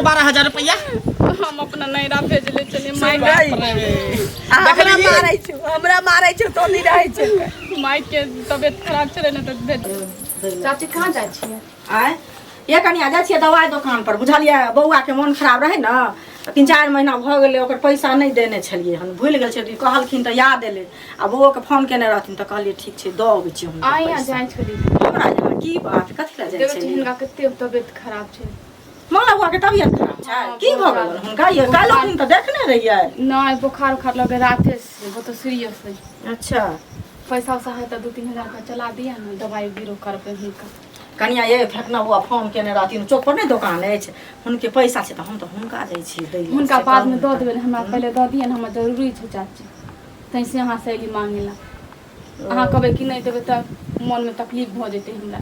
12,000 रुपया हम अपना नैरा भेज ले चलिए माई हमरा मारै छै तो नहीं रहै छै माई के तबियत खराब चले ना तो भेज। चाची कहाँ जाइ छियै आय ये कनिया जाइ छियै दवाई दुकान पर बुझलियै बौआ के मन खराब रहे ना 3-4 महीना भ गेलै ओकर पैसा नहीं देने छलियै हम भूल गेल छलियै कहलखिन त याद एलै आ बौआ के फोन केने रहथिन त कहलियै ठीक छै द अबै छी हम आइ आ जाइ छली हमरा यहाँ की बात कथि ला जाइ छै हिनका कते तबियत खराब छै माला बुआ के तबियत खराब छै की भ गेल हुनका ये काल्हि त देखने रहियै नहीं बुखार उखार लगे राते से बहुत सीरियस है। अच्छा पैसा उसा है तो 2-3 हजार का चला दिया ना दवाई बीरो करबे हिनका कनिया ये फेकना बुआ फोन केने रहथिन चौक पर नहीं दुकान अछि हुनके पैसा छै त हम त हुनका जाइ छी दै हुनका बाद में द देबे हमरा पहले द दिए हमरा जरूरी छै चाची तै से अहाँ से एली मांगेला अहाँ कहबे कि नहीं देबे त मन में तकलीफ भ जेते हमरा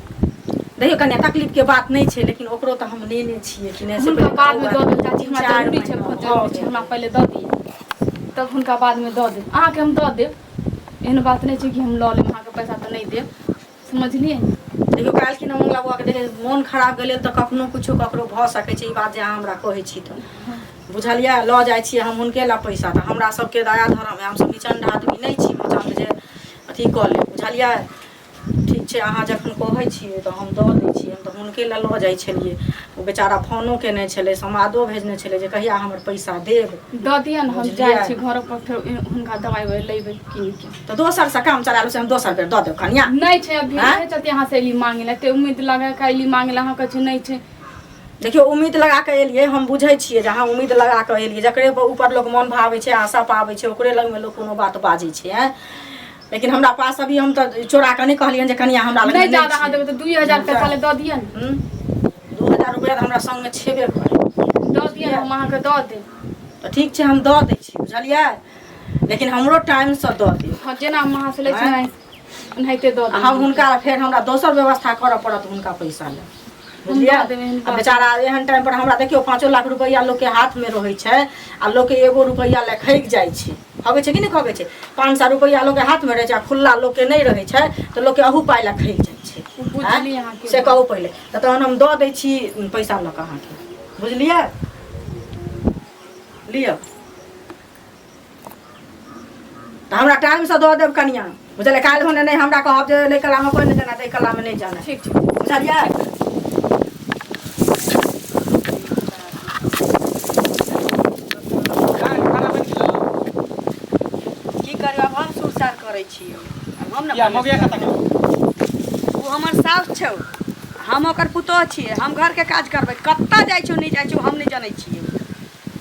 देखियो कन्या तकलीफ के बात नहीं छै लेकिन ओकरो त हम लेने छियै कि नहीं से हुनका बाद में द दे चाची हमरा जरूरी छै बहुत जरूरी छै हमरा पहले द दिए तब हुनका बाद में द देब अहाँ के हम द देब एहन बात नहीं छै कि हम ल लेब अहाँ के पैसा त नहीं देब समझलिए देखियो काल्हि कि मंगला बुआ के देखे मन खराब गेलै त कखनो कुछो ककरो भ सकै छै ई बात जे अहाँ हमरा कहै छी त बुझलियै ल जाइ छियै हम हुनके ला पैसा त हमरा सबके दया धर्म है हम सब निचंड आदमी नहीं छी बचाव जे अथी क ले बुझलियै ठीक छै अहाँ जखन कहै छियै त हम द दै छी हम त हुनके ला ल जाइ छलियै ओ बेचारा फोनो केने छलै समादो भेजने छलै जे कहिया हमर पैसा देब द दिया न हम जाइ छी घर पर फेर हुनका दवाई वही लेबे किन के त दोसर से काम चला से हम दोसर बेर द देब कन्या नहीं छै अभी नहीं चलते यहाँ से एली मांगे ला ते उम्मीद लगा के एली मांगे ला अहाँ कहे नहीं छै देखियो उम्मीद लगा के एलियै हम बुझै छियै जे अहाँ उम्मीद लगा के एलियै जकरे ऊपर लोग मन भावे छै आशा पावे छै ओकरे लग में लोग कोनो बात बाजै छै हैं लेकिन हमरा पास अभी हम त चोरा के नहीं कहलियन जे कनिया हमरा लग नहीं ज्यादा अहाँ देबे त 2000 पैसा ले द दिया न 2000 रुपया हमरा संग छेबे करे द दिया हम अहाँ के द दे त ठीक छै हम द दै छी बुझलियै लेकिन हमरो टाइम से द दे हां जेना हम अहाँ से ले छी ओनाहिते द दे हम हुनका फेर हमरा दोसर व्यवस्था करऽ पड़त हुनका पैसा ले बुझलियै बेचारा एहन टाइम पर हमरा देखियो 5 लाख रुपया लोग के हाथ में रहै छै आ लोग के 1 रुपया ले खैक जाइ छै खबै छै कि नहीं खबै छै 500 रुपया लोग के हाथ में रहै छै खुल्ला लोग के नहीं रहै छै त लोग के अहू पाइ ला खैक जाइ छै बुझलिए अहाँ के से कहू पहिले त तहन हम द दै छी पैसा ल के अहाँ के बुझलियै लियो त हमरा टाइम से द देब कनिया बुझले काल्हि होने नहीं हमरा कहब जे ले कला में कोई नहीं जाना दे कला में नहीं जाना ठीक छै बुझलियै वो हमर सास छौ हम ओकर पुतोह छियै हम घर के काज करबै कत्ता जाइ छौ नहीं जाइ छौ हम नहीं जानै छियै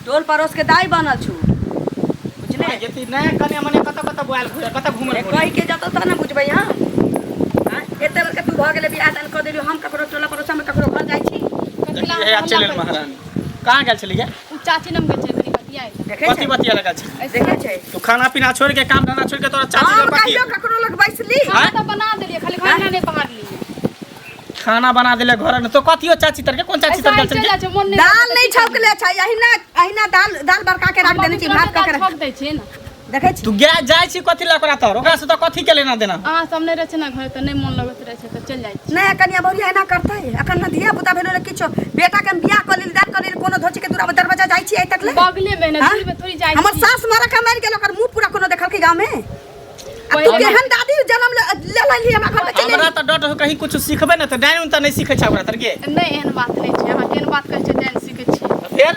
टोल पड़ोस के दाई बनल छौ बुझले जति नया कन्या मने कत बोल घुरे कत घुमल कहि के जतो त ना बुझबै हां एते बेर के तू भ गेले बियाह दान क देलियो हम ककरो टोला पड़ोस में ककरो घर जाइ छी ये चलेल महारानी कहां गेल छलिए उ चाची नम के छै कनी बतिया देखे कथि बतिया लगा छै देखे छै तू खाना पीना छोड़ के काम धंधा छोड़ के तोरा चाची हम लग बतिया कहियो ककरो लग बैसली खाना तो बना देलिए खाली खाना नहीं बाहर ली खाना बना देले घर में तो कथियो चाची तर के कौन चाची तर गेल छलिए दाल नहीं छौकले छै अहिना दाल बरका के रख देने छी भात का के छौक दै छी ना देखे छी तू गे जाय छी कथि ला करा तोर ओकरा से तो कथि के लेना देना अहाँ सब नहीं रहे छै ना घर त नहीं मन लगत रहे छै त चल जाइ छी नहीं कन्या बहुरिया एना करतै अखन न धिया पुता भेलो किछो बेटा के बियाह क लेल दान क लेल कोनो धोची के दूरा दरवाजा जाइ छी आइ तक ले बगले में ना दूर में थोड़ी जाइ छी हमर सास मारा के मार गेल ओकर मुंह पूरा कोनो देखल के गांव में तू केहन दादी जन्म ले लेली हमरा घर में चले हमरा त डट कहीं कुछ सिखबे न त डाइन त नहीं सिखै छै ओकरा तर के नहीं एहन बात नहीं छै अहाँ केहन बात कहै छै जान सीखे छी फिर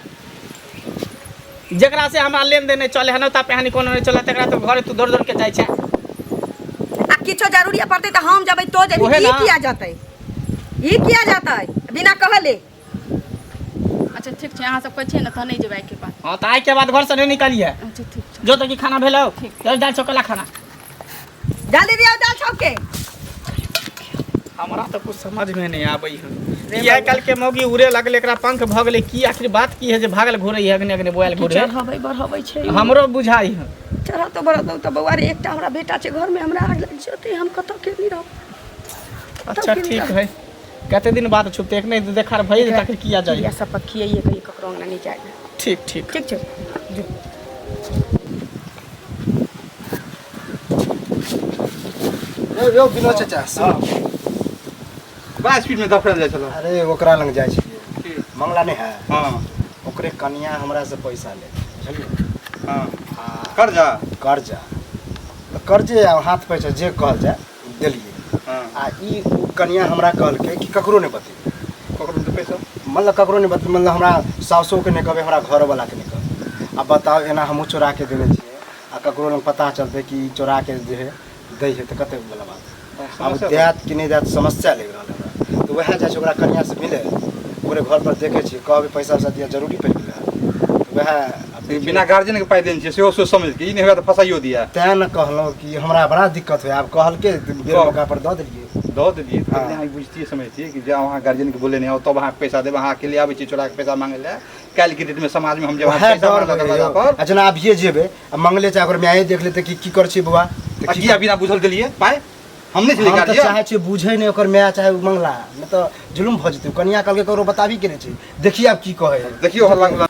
जेकरा से हमरा लेन देन नहीं चले हन ता पहनी कोनो नहीं चले तकरा तो घर तू दौड़ दौड़ के जाय छै आ किछो जरूरी पड़तै त हम जबै तो जेबी ओहे ई ना। किया जातै ई किया जातै बिना कहले अच्छा ठीक छै अहाँ सब कहै छियै ना त नहीं जेबै के पास हां त आइ के बाद घर से नहीं निकलिए अच्छा ठीक छै जो तक खाना भेलो चल दाल चोकला खाना जल्दी दिया दाल छौके हमरा तो कुछ समझ में नहीं आबै है ये कल के मौगी उड़े लगले एकरा पंख भ गेले की आखिर बात की है जे भागल घुरे है अगने अगने बोयल घुरे चढ़बै बढ़बै छै हमरो बुझाई है चढ़ा तो बड़ा तो बउआ रे एकटा हमरा बेटा छै घर में हमरा आग लग जेतै हम कत के नहीं रह अच्छा ठीक है कते दिन बाद छुपते एक नहीं देखार भई तक किया जाए या सब पखिए कहीं ककरो अंगना नहीं जाए ठीक ठीक ठीक छै यो विनोद चाचा बड़ा स्पीड में दफड़ जाय चलो अरे ओकरा लंग जाय छै मंगला नहीं है हां ओकरे कनिया हमरा से पैसा ले बुझलिए। हाँ आ कर्जा। कर्जा तो कर्जे आ हाथ पैसा जे कहल जाए दिलिए। हाँ आ ई कनिया हमरा कहलकै कि ककरो नहीं बतेबै। ककरो तो पैसा मतलब ककरो नहीं बतेबै, मतलब हमरा सासो के नहीं कहबै, हमरा घर वाला के नहीं कहबै। अब बताओ एना हमहूँ चोरा के देने छियै आ ककरो लग पता चलते कि चोरा के जे है दै है तो कते वाला बात। अब देत कि नहीं देत समस्या लग रहा है। तो वह जाए ओकरा कनिया से मिले, ओकरे घर पर देखे छियै, कहबै पैसा वैसा दिया जरूरी पड़ि गेलै। तो वह बिना गार्जियन के पाई देने छियै सेहो सोच समझ के, ई नहीं हुआ तो फसाइयो दिया। तैं न कहलहुँ कि हमरा बड़ा दिक्कत हुआ। आब कहलकै बेर मौका पर दऽ देलियै। दो दिए हाँ। यहाँ बुझतिए समझतिए कि जब वहाँ गार्जियन के बोले नहीं हो तब अहाँ पैसा देब, अहाँ अकेले आबै छी चोरा के पैसा मांगे ले। काल्हि के डेट में समाज में हम जब वएह पैसा डर मांगल भऽ दरवाजा गेलै। पर आ जेना अभिये जेबै आ मंगले चाहे ओकर माये देख लेतै कि की कर छी बौआ, तऽ की किया बिना बुझल देलिए पाए हम नहीं छलिए हम तऽ गार्जियन। चाहै छियै बुझै नहि ओकर माय चाहे उ मंगला, नहि तऽ जुलुम भऽ जेतै। कनिया कहलकै ककरो बताबी के नहि छै, देखिए आब की कहै है। देखियो हल्ला गुल्ला।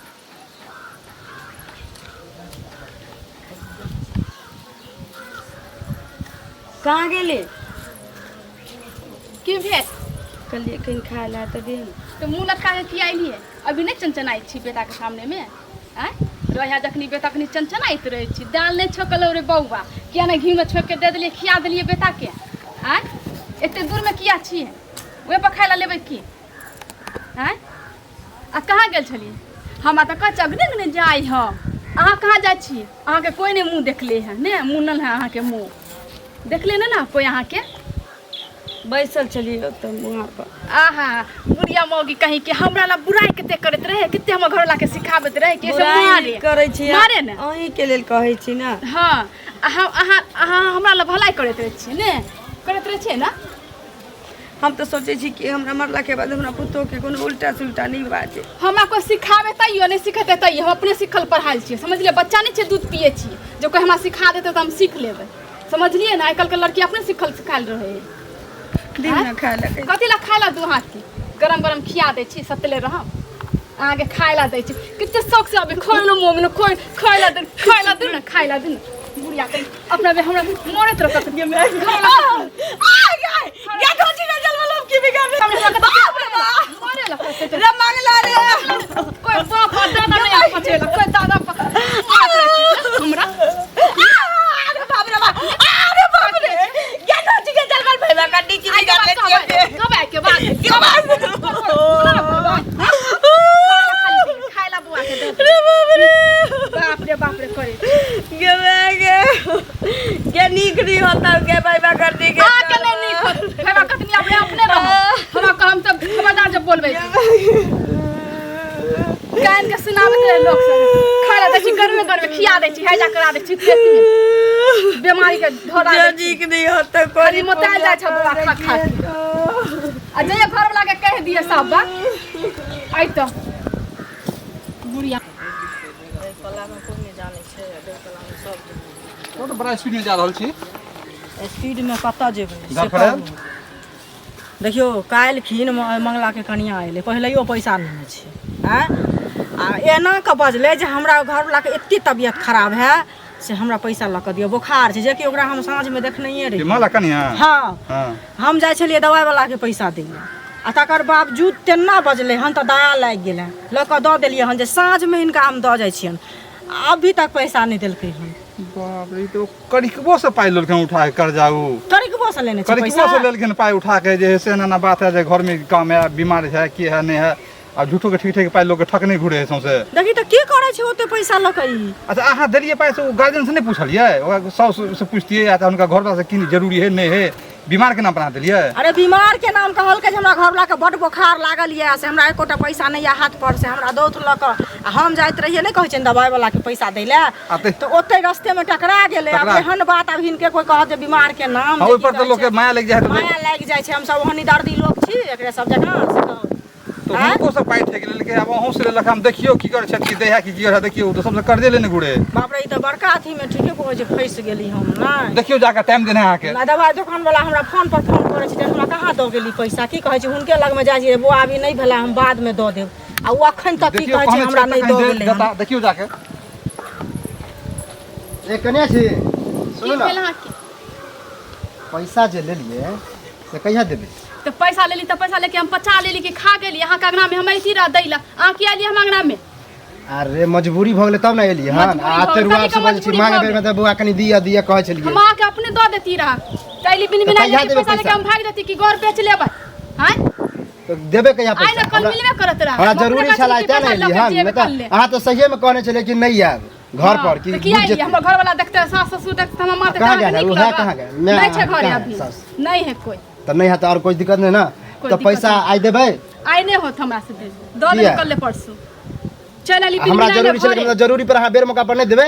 कहाँ गेली? की भेल? कहलिए कहीं खाए ला तो दे। तो मुँह लटका के की आइली है? अभी नहीं चंचनाई छी बेटा के सामने में? आय रहिया जखनी बेटा कनी चंचनाइत रहे छी, दाल नहीं छोकल रे बउआ, किया नहीं घी में छोक के दे दिलिए, खिया दिलिए बेटा के। आय एते दूर में किया छी? वे पर खाए ला लेबै की? आय आ कहाँ गेल छलिए? हम तऽ कह चगने ने जाई हम। अहाँ कहाँ जाइ छी? अहाँ के कोई नहीं मुँह देखले है ने, मुनल है अहाँ के मुँह देखले ना कोई अहाँ के। बैसल चलिए तो वहाँ पर। आहा बुढ़िया मौगी कहीं के हमरा ला बुराई कते करत रहे, कते हमर घर ला के सिखाबत रहे कि ऐसे मारे करै छी मारे ने। अहीं के लेल कहै छी ना। हाँ अहाँ हमरा ला भलाई करत रहे छी ने, करत रहे छी ना। हम तो सोचे छी कि हमरा मरला के बाद हमरा पुतो के कोनो उल्टा सुल्टा नहीं बाजे। हमरा को सिखावे तैयो नहीं सिखते तैयो हम अपने सिखल पढ़ाई छी, समझ लिये। बच्चा नहीं छे दूध पिए छी, जो कोई हमरा सिखा देते तो हम सीख लेबै, समझलिए ना। आजकल के लड़की अपने सिखल सिखाल रहे। दिन ना खाए लगे कथी ला खाए ला दू हाथ की गरम गरम खिया दे छी, सतले रहम आगे खाए ला दे छी। कितने शौक से अबे खोल लो मुंह में खोल खाए ला दे ना खाए ला दे ना। बुढ़िया कहीं अपना बे हमरा मोरत रखत दिए में आ गए या धोजी में जल वाला की बिगाड़ दे मारे ला रे मांगला रे कोई बाप दादा नहीं पचेला, कोई दादा हमरा अरे बाप रे बाप, अरे बाप रे या धोजी के जल वाला भैया कड्डी की बिगाड़ ले कब आए के बाद खाए ला बुआ के दे रे बाप रे करे के नीक नहीं होता के भाईबा कर दी के आ के नहीं नीक भाईबा कतनी अपने अपने रहो। हमरा काम सब खबरदार जब बोलबे कान के सुनावत रहे लोग सब। खा ला दे छी गरमे खिया दे छी, हैजा करा दे छी, बीमारी के धोरा दे छी। नीक नहीं होता कोई मोटा जाय छ बुआ खा खा के। आ जे घर वाला के कह दिए सब बात आई तो बुढ़िया वो तो बड़ा स्पीड में जा रहल छी। स्पीड में कतऽ जेबै से गाफड़े? कहू। देखियो काल्हि खिन मंगला के कनिया अयलै, पहिलैयो पैसा लेने छै। आँ आ एना कऽ बजलै जे हमरा घरवला के एते तबियत खराब है से हमरा पैसा लऽ कऽ दियौ, बोखार छै, जेकि ओकरा हम साँझमे देखनैये रही। माला कनिया हाँ हाँ हम जाइ छलियै दवाइ वाला के पैसा दै लए, आ तकर बावजूद तेना बजलै हन तऽ दया लागि गेलै, लऽ कऽ दऽ देलियै हन जे साँझमे हिनका हम दऽ जाइ छियनि, अभी तक पैसा नहीं दिलकै हन। बाप रे, तो करिकबो से पाई लेलखिन उठा के कर्जा। उ तरीकबो से लेने छै करिकबो पैसा। से लेलखिन पाई उठा के, जे से ना बात है जे घर में काम है, बीमार है, की है नहीं है, आ झूठो के ठीक ठीक पाई लोग के ठकने घुरे है सौंसे। देखी तऽ की करै छै ओते पैसा लऽ कऽ ई। अच्छा अहाँ देलिए पाई से गार्जियन से नहीं पूछलिए? ओकरा साउस से पूछतिए या उनका घर वाला से की जरूरी है नहीं है, बीमार के नाम बना दिलिए? अरे बीमार के नाम कहलकै जे हमरा घरवला के बड बोखार लागल ये, से हमरा एकोटा पैसा नहीं है हाथ पर, से हमरा दौथ लऽ कऽ आ हम जाइत रहिए, नहीं कहै छै दवाइ वाला के पैसा दै ले, तो ओते रस्ते में टकरा गेलै। अब एहन बात अब हिनके कोई कहत जे बीमार के नाम ओइ पर तो लोग के माया लग जाए तो माया लागि जाइ छै। हम सब ओहनी दर्दी लोग छी एकरे सब जकाँ से कहू। तो उनको सब पाई ठेक लेलके। अब अहूँ से लेलक, हम देखियो की कर छत की देहा की कर देखियो, तो सबसे कर्जे लेने घुरे। बाप रे, ई तऽ बड़का अथी में ठीके कहै छै फंस गेली हम। नहीं देखियो जाकर टाइम देने है आके। ना दवाइ दुकान वाला हमरा फोन पर फोन करे छै, हमरा कहाँ दऽ गेली पैसा, की कहै छै हुनके लग में जाइ छै, बुआ अभी नहीं भेला हम बाद में दऽ देब, आ ओ अखन तक की कहै छै हमरा नहीं दऽ गेलै हन। देखियो जाके ए कन्या छी सुनो की ना, भेल अहाँ के? पैसा जे लेलिए से कहिया देबै? तो पैसा लेली तो पैसा लेके हम पचा लेली कि खा गेली। अहाँ के अंगना में हम ऐसी रह दैला, अहाँ किया लिए हम अंगना में? अरे मजबूरी भ गेलै तब ना एली हन मजबूरी आ भऽ तेरू गेलै, आपसे कनिका बोलै छी मजबूरी मांगे भऽ बेर में गेलै। त बुआ कनी दिया दिया कहै छलियै हम आके अपने दऽ देती रहा कैली बिन बिना कहिया लेके देबै पैसा लेके पैसा? हम भाग देती कि घर बेच लेबै हैं तो देबे कहिया आइ ना पैसा कल मिलबे करत रहा हमरा जरूरी छला तै ना एली हन नहीं त अहाँ तो सहिए में कहने छलियै कि नहीं आब घर पर कि किया आइए हमर घर वाला देखते सास ससुर देखते हम मार कहाँ गया है? वो है कहाँ गया? मैं- नहीं छे घरे कहाँ है अभी सास? नहीं है कोई त नहीं है त और कोई दिक्कत नहीं ना कोई तो दिक्कत पैसा नहीं। आइ देबै आइ नहीं होत हमरा से दे दो किया? दिन कल परसू चल अली बिन हमरा बिना जरूरी छलै मतलब जरूरी पर अहाँ बेर मौका पर नहीं देबै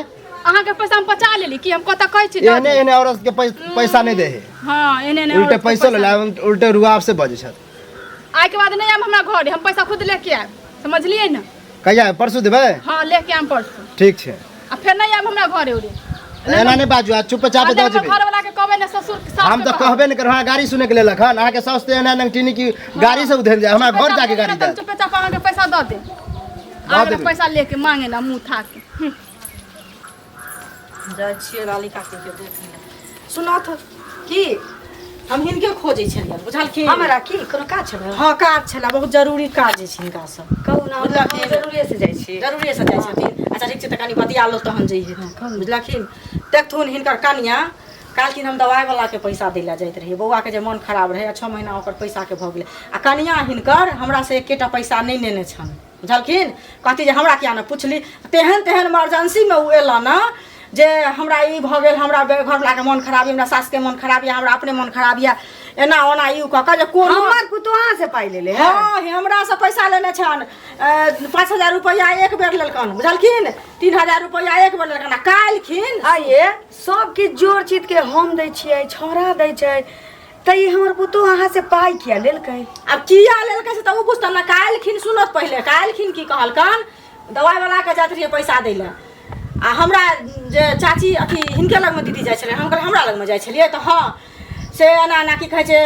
अहाँ के पैसा हम पचा लेली कि हम कत कहै छी एहने एहने औरत के पैसा नहीं दे है हां एने ने उल्टे पैसा ले उल्टे रुआब से बजे छत आइ के बाद नहीं आब हमरा घर हम पैसा खुद लेके आब समझलिए ना कहिया परसू देबै हां लेके आम परसू ठीक छै आ फिर नहीं आब हमरा घर उरे एना नहीं बाजू आ चुप चाप दऽ जेबै घर वाला के कहबे ना ससुर के सास हम तो कहबे नहीं कर हमरा गाड़ी सुने के लेलक हन अहाँ के साउस ते एना नंगटीनी की गाड़ी से उधर जाए हमरा घर जाके गाड़ी दे चुपे चाप अहाँ के पैसा दऽ दे आगे देबै। पैसा लेके मांगे ना मुंह था के जाइ छियै लाली काकी के देख ले सुना था की हम हिनके खोजै छलियै बुझलखिन हमरा की कोनो काज छलै हाँ काज छलै बहुत जरूरी काज छै हिनका से कहू ना बुझलखिन? जरूरी से जाइ छी जरूरी से जाइ छथिन अच्छा ठीक छै तऽ कनि बतिया लो तहन जइहे बुझलखिन देखथुन हिनकर कनिया काल्हिन हम दवाइ वाला के पैसा दै लए जाइत रहिए बौआ के जे मन खराब रहै 6 महीना ओकर पैसा के भऽ गेलै आ कनिया हिनकर हमरा से एकेटा पैसा नहीं नेने छन बुझलखिन कहती जे हमरा किया न पुछली तेहन तेहन इमरजेंसी में उ एला ना जे हमरा ई भऽ गेल हमरा घरवला के मन खराब यऽ हमरा सास के मन खराब यऽ हमरा अपने मन खराब यऽ एना ओना ई कह के जे कोन हमर पुतोहा से पाइ लेले है हाँ हमरा से पैसा लेने छन 5,000 रुपया एक बेर लेलकन बुझलखिन 3,000 रुपया एक बेर लेलकन आ काल्हिखिन आइए सब किछु जोड़ चीत के हम दै छियै छौड़ा दै छै त ई हमर पुतो अहाँ से पाइ किया लेलकै अब किया लेलकै से तऽ उ बुझतन ना काल्हिखिन सुनत पहिले काल्हिखिन की कहलकन दवाइ वाला के जात रहिए पैसा दै ले आ हमरा जे चाची अथी हिनके लग में दीदी जाइ छलै हम कहलियै हमरा लग में जाइ छलियै तऽ हाँ से एना एना की कहै छै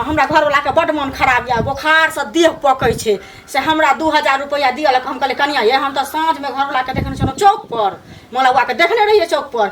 हमरा घरवला के बड्ड मन खराब यऽ बोखार से देह पकै छै से हमरा 2,000 रुपया दियलक हम कहलियै कनिया ये हम तऽ साँझ में घरवला के देखने छलहुँ चौक पर मौलवा के देखने रहिए चौक पर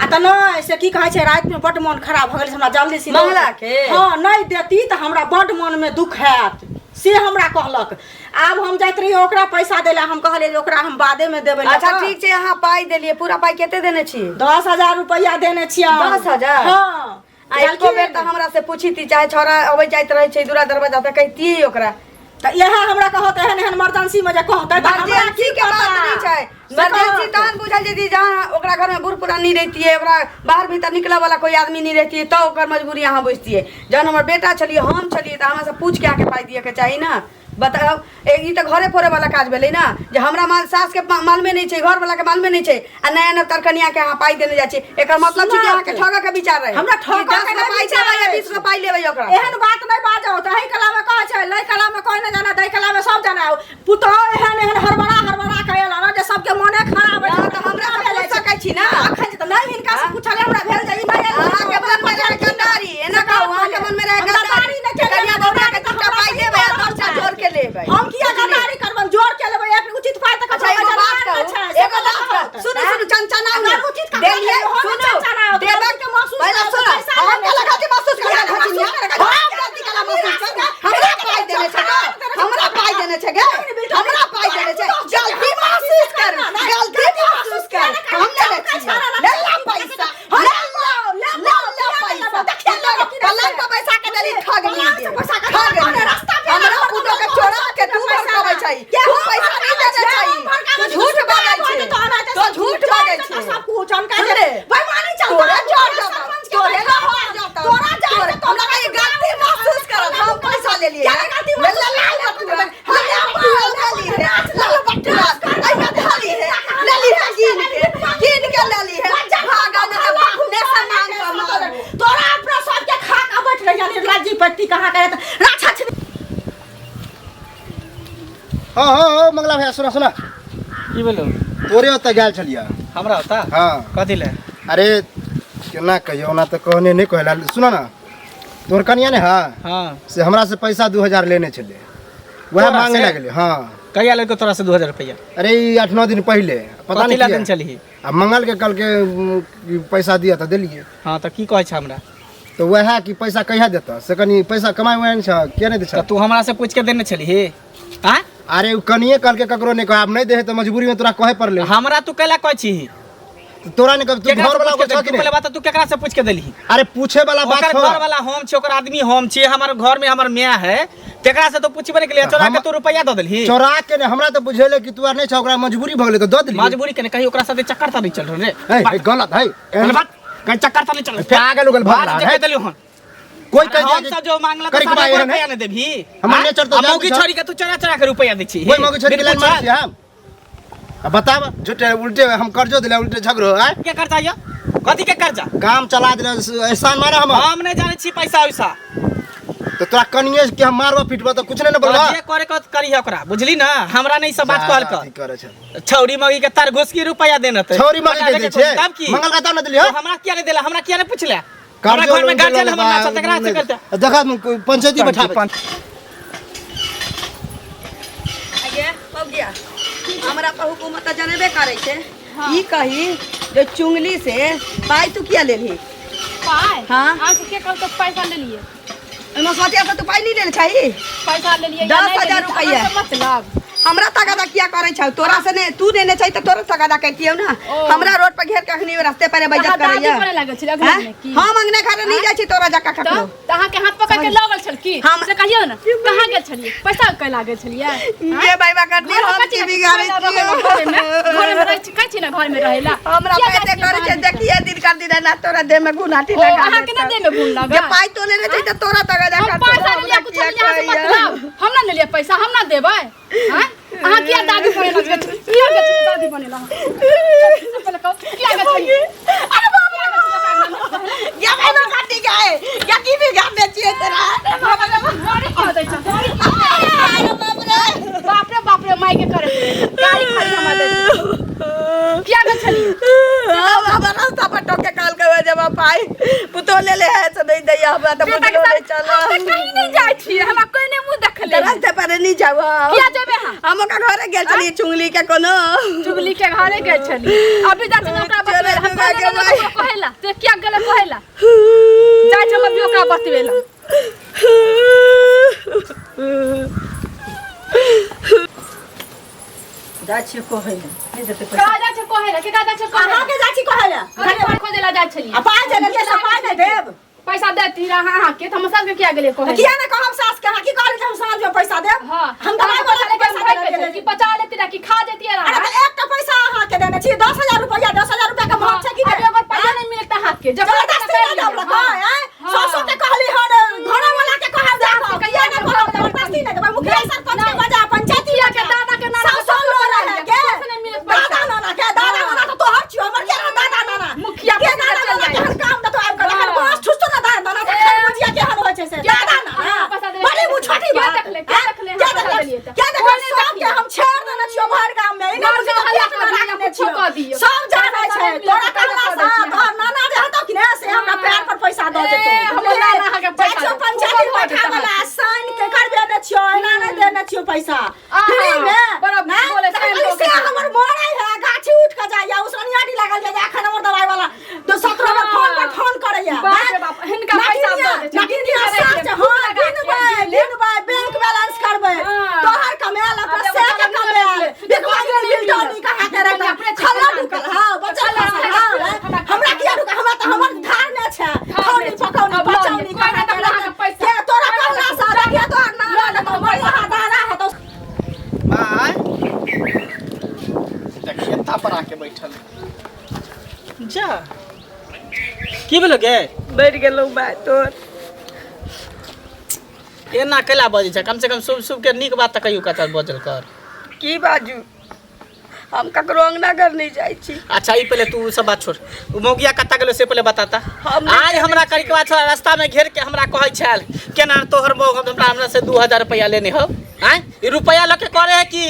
आ तऽ नहीं से की कहै छै रात में बड्ड मन खराब भऽ गेल से हमरा जल्दी से मंगला के? हाँ नहीं देती तऽ हमरा बड्ड मन में दुख हैत से हमरा कहलक आब हम जाइत रहिए ओकरा पैसा दै लए हम कहलियै जे ओकरा हम बादे में देबै अच्छा ठीक छै अहाँ पाइ देलियै पूरा पाइ कते देने छी 10,000 रुपया देने छियै 10,000? हाँ आ एको बेर तऽ हमरा से पूछीती चाहे छौड़ा अबै जाइत रहै छै दूरा दरवाजा तऽ कहितियै ओकरा तऽ इएह हमरा कहत एहन एहन इमरजेंसी में जे कहतै तऽ हमरा इमरजेंसी के बात नहीं छै इमरजेंसी तहन बुझल जदी जहाँ ओकरा घर में बूढ़ पुरानी रहतियै ओकरा बाहर भीतर निकले वाला कोई आदमी नहीं रहतियै तो ओकर मजबूरी अहाँ बुझतियै जहन हमर बेटा छलियै हम छलियै तऽ हमरा से पूछ के आके पाइ दिए के चाही ना बताओ ई तऽ घरे फोरे वाला काज भेलै ना जे हमरा माल सास के मालूमे नहीं छै घर वाला के मालूमे नहीं छै आ नया नया तरकनिया के अहाँ पाइ देने जाइ छी एकर मतलब छै कि अहाँ के ठगा के विचार रहे हमरा ठगा के पाइ विचार देबै या रहै 20 पाइ लेबै ओकरा एहन बात नहीं बाजो तही कला में कहै छै लई कला में कोई न जाना दई कला में सब जाना पुतो एहन एहन हरबड़ा कहेला ना जे सबके मने खराब है तऽ हमरा से पूछ सकै छी ना अखन त नहीं हिनका से पूछले हमरा भेल जाई नहीं अहाँ के मन में रहे गद्दारी एना कहू अहाँ के मन में रहे गद्दारी कन्या बौरा के दूटा पाइ देबै आ 10 जोड़ के लेबै हम किया गद्दारी करबन जोड़ के लेबै एक उचित पाइ तक अच्छा एगो बात कहू एगो बात कहू सुनो सुनो चंचना देलिए सुनो देबा के महसूस पहले सुनो हम के लगा के महसूस कर गलती कला महसूस कर हमरा पाइ देने छै हमरा पाइ देने छै गे हमरा पाइ देने छै जल्दी महसूस कर जल्दी महसूस कर हम ले ले ला पैसा ले ला पैसा कलर का पैसा के देली ठग नहीं दे ठग रास्ता पे हमरा पुतो के चोरा के तू भड़काबै छै तू पैसा नहीं देने छै तू झूठ बाजै छै तो झूठ बाजै छै सब कुछ हम कह सुन रे भाई मानी चल तोरा जोर जाता तोरे ना हो जाता तोरा जाए तोरे हमरा कहीं गलती महसूस करत हम पैसा ले लिए क्या गलती महसूस ले ली है लाल बटुआ आई ना धाली है ले ली है गिन के ले ली है भागा ने सामान का मार तोरा अपना सब के खा का बैठ रही जानी लाजी पट्टी कहां करे त राछा छ हाँ मंगला भैया सुना सुना की बोलो तोरे ओतऽ गेल छलियै हमरा होता हाँ कथी ले अरे केना कहियो ओना तऽ कहने नहीं कहला सुना ना तोर कनिया ने हाँ हाँ से हमरा से पैसा 2,000 लेने छले वह तोरा मांगे से? लगले हाँ कहिया लेके तोरा से 2,000 रुपया अरे 8-9 दिन पहले पता कथी नहीं ला किया। दिन चली आ मंगल के कल के पैसा दिया था दिलिए हाँ तो की कहै छै हमरा तो वह कि पैसा कहिया देता से कनी पैसा कमाए हुए छ किया नहीं दे तो तू हमरा से पूछ के देने छली हाँ अरे कनिए कल के ककरो ने कहा नहीं दे तो मजबूरी में तोरा कहे पड़ले। हमरा तू कैला कहै छी तोरा ने कब तू घर वाला को छक पहले बात तू केकरा से पूछ के देली? अरे पूछे वाला बात ओकर हो। घर वाला हम छी, ओकर आदमी हम छी, हमर घर में हमर मियां है, केकरा से तो पूछबे के लिए चोरा के तू रुपया द देलही? चोरा के ने हमरा तो बुझेले कि तू नहीं छ, ओकरा मजबूरी भ गेले तो द देली। मजबूरी के ने कहीं ओकरा साथे चक्कर त नहीं चल रे। ए गलत है पहले बात कहीं चक्कर त नहीं चल। पागल उगल भाग रहा है। देलियो हन कोई कह हम सब जो मांगला तो सारा रुपया ने देबी। हमर नेचर तो मौगी छोरी के तू चोरा के रुपया दै छी। कोई मौगी छोरी के लाइन मार छी हम। अब बताव झूठे उल्टे हम कर्जो दिले उल्टे झगड़ो है। के कर्जा या कथी के कर्जा? काम चला दिले एहसान मारा हम नहीं जाने छी पैसा वैसा। तो तोरा कनिए के हम मारबा पिटबा तो कुछ नहीं बोलबा। जे करे के करी ओकरा बुझली ना, हमरा नहीं सब बात कहल कर करे छ। छौरी मौगी के तार घुस की रुपया देना त छौरी मौगी के दे छे तब की मंगल का दाम न दिली हो। हमरा किया नहीं देला? हमरा किया नहीं पूछले? हमरा घर में गार्जियन हमर ना छ, तकरा से करते देखा पंचायती बैठाबे। आगे हो गया हमरा पर हुकूमत जनबे करे छे। ई कही जो चुंगली से पाई तू किया लेली? पाई हाँ। आज के कल तो पैसा ले लिए, एमे सोचिया से तू पाई नहीं लेले छई। पैसा ले लिए 10,000 रुपया। मतलब हमरा तगादा किया करे छ? तोरा से ने तू देने छई त तोरा तगादा करतियौ ना। हमरा रोड पर घेर के अखनी रास्ते पर बेइज्जत करैया। करे लागे छी अगले में की हम अंगने घरे नहीं जाय छी तोरा जका तो ककरो। तहां के हाथ पकड़ के लगल छल की हम- से कहियो ना कहां गेल छलिए? पैसा के लागे छलिए? ये बाईबा करती हम की बिगाड़े छी। घर में रह कह छी ना, घर में रहेला हमरा पेटे करे छे देखिए दिन कर दिन ना तोरा देह में गुनाटी ओ लगा। अहां के ना दे में गुण लगा। जे पाई तो लेने छई त तोरा तगादा हम कर। पैसा ले लिया कुछ यहाँ से मतलब हम ना ले लिया पैसा, हम ना देबै। हैं अहां किया दादी बने लगे? किया के दादी बने लगा? पहले कहो किया के छलिए? अरे बाप रे ये बाईबा काटी गए या की बिगाड़ने छिए तेरा? बाप रे माई के करे गाड़ी खाली हम दे किया के छलिए? हम रास्ता पर टोके काल के जब पाई पुतो ले ले है से नहीं दैया हमरा त बुझलो नहीं चला। हम कहीं नहीं जाय छी, हमरा कोई ने मुंह देखले रास्ते पर नहीं जाओ। किया जेबे हम? हम का घरे गेल छली चुंगली के कोनो। चुगली के घरे गेल छली, अभी जाते ना ओकरा बतवेला हम कहेला ते किया गेले कहेला जाय छ हम ओकरा बतवेला। जाछी कहेला नहीं देते पैसा। कहा जाय छ कहेला के कहा जाय छ कहेला? अहाँ के जाछी कहेला घरे पर खोदेला जाय छलिए। आ पाई दे ले से पाई नहीं देब। पैसा देती रहा हां के हम सब के किया गेले कहेला? किया ना कहब सास के की कहले हम साँझ में पैसा देब। हां हम दवाई वाला के पैसा दे कि बचा लेती रहा कि खा देती रहा। अरे तो एक तो पैसा अहाँ के देने छी 10,000 रुपया 10,000 रुपया के माफ छै कि अरे अगर पैसा नहीं मिलता हाथ के जबरदस्ती ना दब लगा है। सासो के कहली हन घर वाला के कहब जा किया ना कहब जबरदस्ती ना देब। मुखिया सरपंच के बजा पंचायती के दादा के नाना सासो लो रहे के नहीं मिलत पैसा। दादा नाना के दादा नाना तो तोहर छियो हमर के दादा नाना मुखिया के दादा नाना के हर काम तो आब कर बस ठुसतो ना दादा नाना के खान बुझिया के हन होय छै से दादा नाना बड़ी वो छोटी बात देख ले क्या देख ले क्या देख सब के हम छेड़ देने छियो भर गांव में इने बुझिया हल्ला में भागने छियो सब जाने छै तोरा कहला सा तोहर नाना जे हतो कि ने से हमरा पैर पर पैसा द देतो हमर नाना के पैसा देखो पंचायती बैठा वाला साइन के करबे ने छियो एना नहीं देने छियो पैसा फ्री में बराबर बोले साइन से हमर मोड़े है गाछी उठ के जाइया उसनियाटी लागल जाय एखन हमर दवाई वाला तो 17 में फोन पर फोन करैया बाप रे बाप हिनका पैसा दे दे नकिन दिया साथ हां दिन बाय बैंक बैलेंस करबे तोहर कमाल अपना से के कमाल देखो ये बिल्डर नहीं कहा के रखा खल्ला दुकल हां बचल हां हमरा किया रुका हमरा त हमर धार में छै खौनी पकौनी बचौनी कहा के रखा पैसा के तोरा कहला सा देखिए तो नाना ने तो मोर हां दादा है तो माय देखिए ता पर आके बैठल जा की बोलो गे? बैठ गेलौ बाय तोर एना कैला बजै छै? कम से कम शुभ शुभ के नीक बात त कहियो कतल बजल कर। की बाजू हम ककरो अंगना घर नहीं जाय छी। अच्छा ई पहले तू सब बात छोड़, उ मौगिया कत्ता गेलो से पहले बताता। हम आज हमरा करी के बात छोड़, रास्ता में घेर के हमरा कहै छल केना तोहर मौग हमरा से 2,000 रुपया लेने हो। हैं ई रुपया ल के करे है की?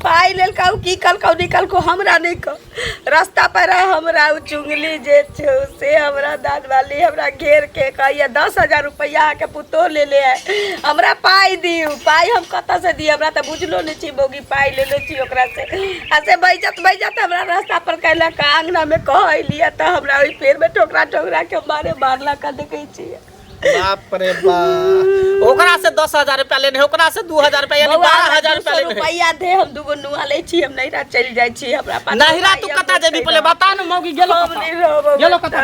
पाई लेल कहू की कल कहू निकल को हमरा नहीं कह रास्ता पर हमरा उ चुंगली जे छौ से हमरा दान वाली हमरा घेर के कहिया 10,000 रुपया के पुतो ले ले है हमरा पाई दियो। पाई हम कत से दी? हमरा त बुझलो नहीं छी बोगी पाई ले ले छी ओकरा से ऐसे बैजत हमरा रास्ता पर कहला का अंगना में कहलिया त हमरा ओई पेड़ में ठोकरा के मारे मारला का देखै छी। बाप रे बाप, ओकरा से 10,000 रुपया लेने, ओकरा से 2,000 रुपया, यानी 12,000 रुपया लेने। रुपया दे, हम दूगो नुआ ले छी, हम नैहरा चल जाय छी, हमरा पास नहिरा तू कता जेबी पहले बता न, मौगी गेलो कता, गेलो कता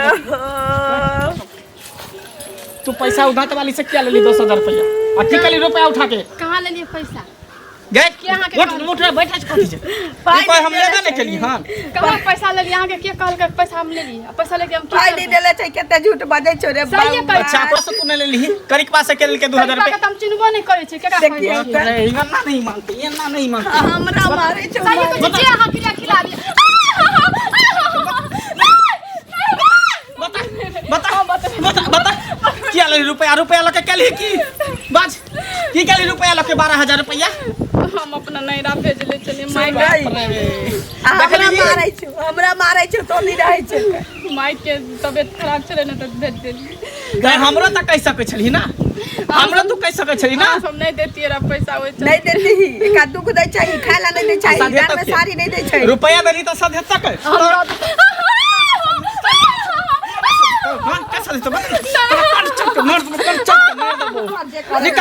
तू पैसा उधार वाली से क्या ले ली 10,000 रुपया, और ठीक कली रुपया उठा के कहाँ ले लिए पैसा? गए यहाँ के उठ रे, बैठ कथी से कोई हम लेबे नहीं केली। हां कहाँ पैसा ले लिए? यहाँ के के कहल के पैसा हम ले लिए, पैसा लेके हम भाई नहीं देले छै, केते झूठ बाजै छौ रे सही बाबू। अच्छा पास तू नहीं ले ली, करिक पास से के लेल के 2,000 रुपया। हम चिन्हबो नहीं करे छै, केकरा देखिए, कहै अरे इन्ना नहीं मानती, इन्ना नहीं मानती। हमरा मारे छौ। सही कहै छै, अहाँ क्रिया खिला दिए। बता क्या ले रुपया, रुपया लके के लिए की बाज की के लिए रुपया लके 12,000 रुपया हम अपना नैरा भेज ले चलिए माई हमरा मारै छौ तो नहीं रहै छै। माई के तबियत खराब छले ना तो भेज देली। गए हमरो त कह सकै छली ना, हमरो तू कह सकै छली ना। हम नहीं देती रे पैसा होय छै, नहीं देती, एका दुख दै छै, खायला नहीं दै छै, घर में साड़ी नहीं दै छै। रुपया देली त सधे तक हां कैसा दे तो मार दो निकल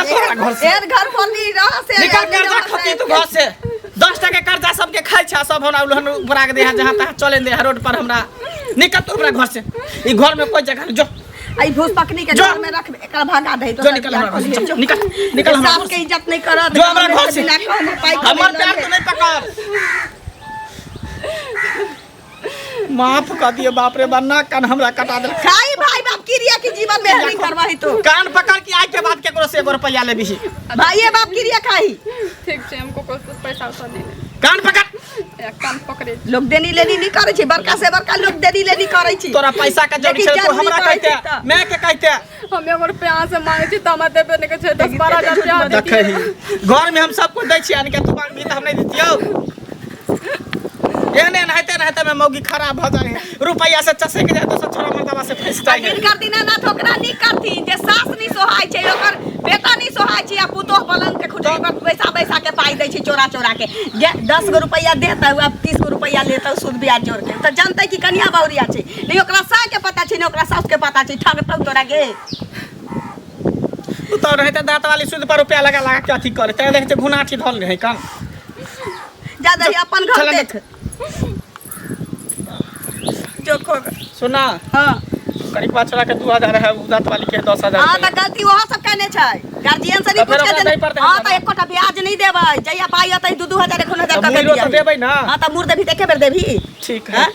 तोरा घर से, घर पर नहीं रह से निकल कर्जा खती तू घर से। 10 टका कर्जा सबके खाइ छ, सब हमरा उलहन बरा के दे जहां तहां चले दे रोड पर हमरा। निकल तू हमरा घर से, ई घर में कोई जगह नहीं, जो आई भूस पकनी के घर में रख, एकरा भागा दे तो जो निकल हमरा घर से, निकल हमरा घर के से, इज्जत नहीं करत, जो हमरा घर से। हमर प्यार तो नहीं पकड़, माफ कर दिए बाप रे, वरना कान हमरा कटा दे। खाई भाई बाप क्रिया की जीवन में नहीं करवाही तो कान पकड़ के आज के बाद केकरो से 1 रुपया ले भी। भाई बाप क्रिया खाई। ठीक छै, हमको कुछ पैसा उसा दे दे। कान पकड़, एक कान पकड़े लोग देनी लेनी नहीं करे छै, बड़का से बड़का लोग देनी लेनी करे छै। तोरा पैसा का जरूरी छै तो हमरा कहते, मैं के कहते हम 1 रुपया से मांगे छी त हम देबे नहीं छै, 10-12 हजार रुपया देखै ही घर में हम सब कुछ दै छी, यानी कि तू मांगबी त हम नहीं दितियो। एने नहते में मौगी खराब हो जाए, रुपया से चसे के जाए तो सब छोरा मर्दवा से फंस जाए। दिन कर दिन ना ठोकरा नहीं करती, जे सास नहीं सोहाय छै, ओकर बेटा नहीं सोहाय छै, आ पुतोह पलंग के खुटी पर पैसा के पाई दै छै चोरा के। 10 गो रुपया देता हुआ 30 गो रुपया लेता सूद ब्याज जोड़ के, तो जानते कि कन्या बाउरिया छै, नहीं ओकरा सा के पता छै, नहीं ओकरा सास के पता छै, ठगतौ तोरा के। तो रहते दांत वाली सूद पर रुपया लगा के अथी करे, ते देख घुनाठी धल गई काम। जा दही अपन घर देख जो खो। सुना हां करीब 5 लाख के 2,000 है, दांत वाली के 10,000। हां त गलती वह सब कहने छै, गार्जियन से नहीं पूछ के दे। हां त एकोटा ब्याज नहीं देबै, जइया पाई अतै 2-2 हजार 1,000 का देबै ना। हां त मुर्दे भी देखे बेर देभी, ठीक है।